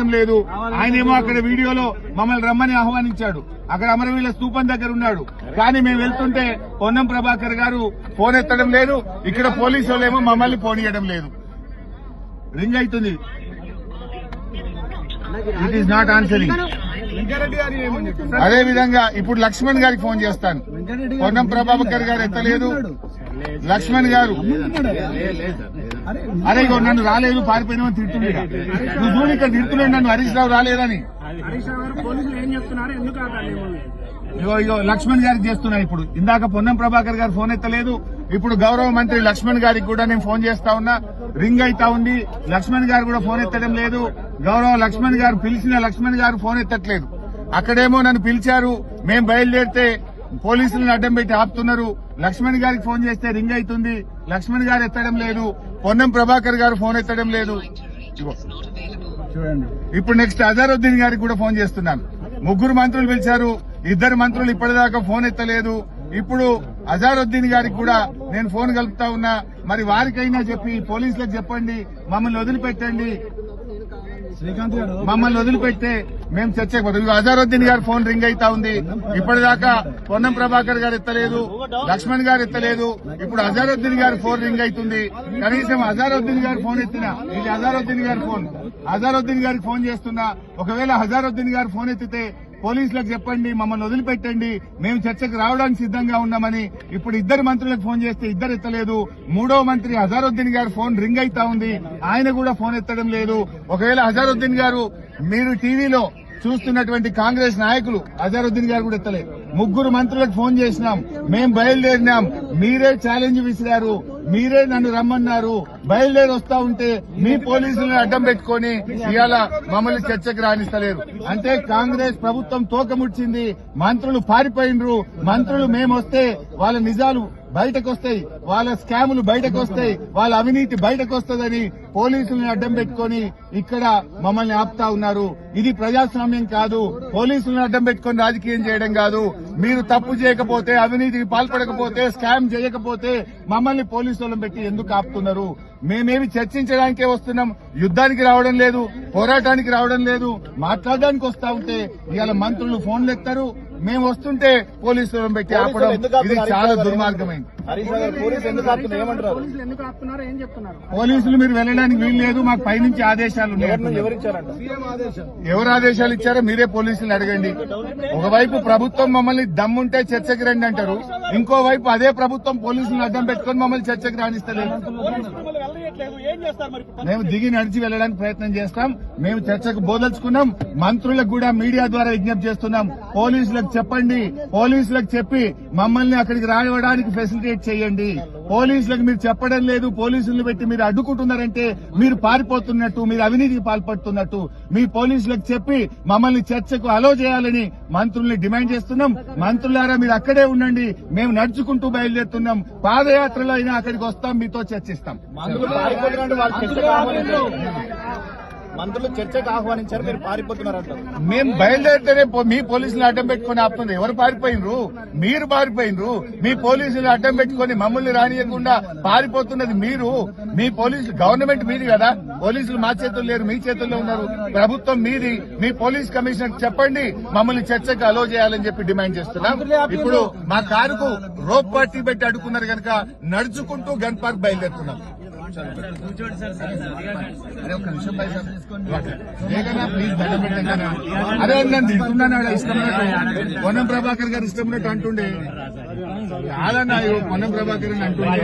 రావడం లేదు. ఆయనేమో అక్కడ వీడియోలో మమ్మల్ని రమ్మని ఆహ్వానించాడు. అక్కడ అమరవీరుల స్తూపం దగ్గర ఉన్నాడు. కానీ మేము వెళ్తుంటే పొన్నం ప్రభాకర్ గారు ఫోన్ ఎత్తడం లేదు. ఇక్కడ పోలీసు వాళ్ళేమో మమ్మల్ని ఫోన్ ఇవ్వడం లేదు. రింగ్ అవుతుంది. It is not answering. అదే విధంగా ఇప్పుడు లక్ష్మణ్ గారికి ఫోన్ చేస్తాను. పొన్నం ప్రభాకర్ గారు ఎత్తలేదు. లక్ష్మణ్ గారు అరే ఇగో నన్ను రాలేదు పారిపోయినామని తిడుతుండగా నువ్వు చూడు ఇక్కడ తిడుతున్నాడు నన్ను హరీష్ రావు రాలేదని. ఇగో లక్ష్మణ్ గారికి చేస్తున్నా. ఇప్పుడు ఇందాక పొన్నం ప్రభాకర్ గారు ఫోన్ ఎత్తలేదు. ఇప్పుడు గౌరవ మంత్రి లక్ష్మణ్ గారికి కూడా నేను ఫోన్ చేస్తా ఉన్నా. రింగ్ అయితా ఉంది. లక్ష్మణ్ గారు కూడా ఫోన్ ఎత్తడం లేదు. గౌరవ లక్ష్మణ్ గారు పిలిచిన లక్ష్మణ్ గారు ఫోన్ ఎత్తట్లేదు. అక్కడేమో నన్ను పిలిచారు. మేం బయలుదేరితే పోలీసులను అడ్డం పెట్టి ఆపుతున్నారు. లక్ష్మణ్ గారికి ఫోన్ చేస్తే రింగ్ అవుతుంది. లక్ష్మణ్ గారు ఎత్తడం లేదు. పొన్నం ప్రభాకర్ గారు ఫోన్ ఎత్తడం లేదు. చూడండి ఇప్పుడు నెక్స్ట్ అజారుద్దీన్ గారికి కూడా ఫోన్ చేస్తున్నాను. 3 మంత్రులు పిలిచారు. 2 మంత్రులు ఇప్పటిదాకా ఫోన్ ఎత్తలేదు. ఇప్పుడు అజారుద్దీన్ గారికి కూడా నేను ఫోన్ కలుపుతా ఉన్నా. మరి వారికైనా చెప్పి పోలీసులకు చెప్పండి, మమ్మల్ని వదిలిపెట్టండి. మమ్మల్ని వదిలిపెడితే మేము చర్చకు పోతాం. అజారుద్దీన్ గారు ఫోన్ రింగ్ అయితా ఉంది. ఇప్పటిదాకా పొన్నం ప్రభాకర్ గారు ఎత్తలేదు, లక్ష్మణ్ గారు ఎత్తలేదు. ఇప్పుడు అజారుద్దీన్ గారి ఫోన్ రింగ్ అవుతుంది. కనీసం అజారుద్దీన్ గారి ఫోన్ ఎత్తినా ఇది అజారుద్దీన్ గారి ఫోన్. అజారుద్దీన్ గారికి ఫోన్ చేస్తున్నా. ఒకవేళ అజారుద్దీన్ గారు ఫోన్ ఎత్తితే పోలీసులకు చెప్పండి, మమ్మల్ని వదిలిపెట్టండి, మేము చర్చకు రావడానికి సిద్దంగా ఉన్నామని. ఇప్పుడు 2 మంత్రులకు ఫోన్ చేస్తే 2 ఎత్తలేదు. 3వ మంత్రి అజారుద్దీన్ గారు ఫోన్ రింగ్ అయితా ఉంది. ఆయన కూడా ఫోన్ ఎత్తడం లేదు. ఒకవేళ అజారుద్దీన్ గారు మీరు టీవీలో చూస్తున్నటువంటి కాంగ్రెస్ నాయకులు అజారుద్దీన్ గారు కూడా ఎత్తలేదు. 3 మంత్రులకు ఫోన్ చేసినాం. మేం బయలుదేరినాం. మీరే ఛాలెంజ్ విసిరారు. మీరే నన్ను రమ్మన్నారు. బయలుదేరి వస్తా ఉంటే మీ పోలీసులను అడ్డం పెట్టుకుని ఇవాళ మమ్మల్ని చర్చకు రాణిస్తలేరు. అంటే కాంగ్రెస్ ప్రభుత్వం తోకముడ్చింది. మంత్రులు పారిపోయినరు. మంత్రులు మేమొస్తే వాళ్ళ నిజాలు బయటకు వస్తాయి, వాళ్ళ స్కాములు బయటకు వస్తాయి, వాళ్ళ అవినీతి బయటకు వస్తుందని పోలీసులను అడ్డం పెట్టుకుని ఇక్కడ మమ్మల్ని ఆపుతా ఉన్నారు. ఇది ప్రజాస్వామ్యం కాదు. పోలీసులను అడ్డం పెట్టుకుని రాజకీయం చేయడం కాదు. మీరు తప్పు చేయకపోతే, అవినీతికి పాల్పడకపోతే, స్కామ్ చేయకపోతే మమ్మల్ని పోలీసులను పెట్టి ఎందుకు ఆపుతున్నారు? మేమేమి చర్చించడానికే వస్తున్నాం. యుద్ధానికి రావడం లేదు, పోరాటానికి రావడం లేదు. మాట్లాడడానికి వస్తా ఉంటే ఇవాళ మంత్రులు ఫోన్లు ఎత్తారు. మేము వస్తుంటే పోలీసులను పెట్టి ఆపడం ఇది చాలా దుర్మార్గమైంది. పోలీసులు మీరు వెళ్ళడానికి వీలు లేదు, మాకు పైనుంచి ఆదేశాలు ఉన్నాయి. ఎవరు ఆదేశాలు ఇచ్చారో మీరే పోలీసులు అడగండి. ఒకవైపు ప్రభుత్వం మమ్మల్ని దమ్ముంటే చర్చకు రండి అంటారు, ఇంకోవైపు అదే ప్రభుత్వం పోలీసులను అడ్డం పెట్టుకుని మమ్మల్ని చర్చకు రాణిస్తలేదు. మేము దిగి నడిచి వెళ్ళడానికి ప్రయత్నం చేస్తాం. మేము చర్చకు బోదలుచుకున్నాం. మంత్రులకు కూడా మీడియా ద్వారా విజ్ఞప్తి చేస్తున్నాం. పోలీసులకు చెప్పండి, పోలీసులకు చెప్పి మమ్మల్ని అక్కడికి రావడానికి ఫెసిలిటేట్ చేయండి. పోలీసులకు మీరు చెప్పడం లేదు, పోలీసులను పెట్టి మీరు అడ్డుకుంటున్నారంటే మీరు పారిపోతున్నట్టు, మీరు అవినీతికి పాల్పడుతున్నట్టు. మీ పోలీసులకు చెప్పి మమ్మల్ని చర్చకు అలో చేయాలని మంత్రుల్ని డిమాండ్ చేస్తున్నాం. మంత్రులారా మీరు అక్కడే ఉండండి, మేము నడుచుకుంటూ బయలుదేరుతున్నాం. పాదయాత్రలో అయినా అక్కడికి వస్తాం, మీతో చర్చిస్తాం. మంత్రులు చర్చకు ఆహ్వానించారు, మీరు పారిపోతున్నారంట. మేము బయలుదేరితేనే మీ పోలీసులు అడ్డం పెట్టుకుని ఆపుతున్నారు. ఎవరు పారిపోయినరు? మీరు పారిపోయినరు. మీ పోలీసులు అడ్డం పెట్టుకుని మమ్మల్ని రానియకుండా పారిపోతున్నది మీరు. మీ పోలీసులు గవర్నమెంట్ మీది కదా, పోలీసులు మా చేతుల్లో లేరు, మీ చేతుల్లో ఉన్నారు. ప్రభుత్వం మీది. మీ పోలీస్ కమిషనర్ చెప్పండి, మమ్మల్ని చర్చకు అలో చేయాలని చెప్పి డిమాండ్ చేస్తున్నాం. ఇప్పుడు మా కారుకు రోప్ పార్టీ పెట్టి అడ్డుకున్నారు కనుక నడుచుకుంటూ గన్ పార్క్ బయలుదేరుతున్నాం. అరే నన్ను తింటున్నాను ఇష్టం పొన్నం ప్రభాకర్ గారు ఇష్టం ఉన్నట్టు అంటుండే. కాదన్నా పొన్నం ప్రభాకర్ అని అంటుండే.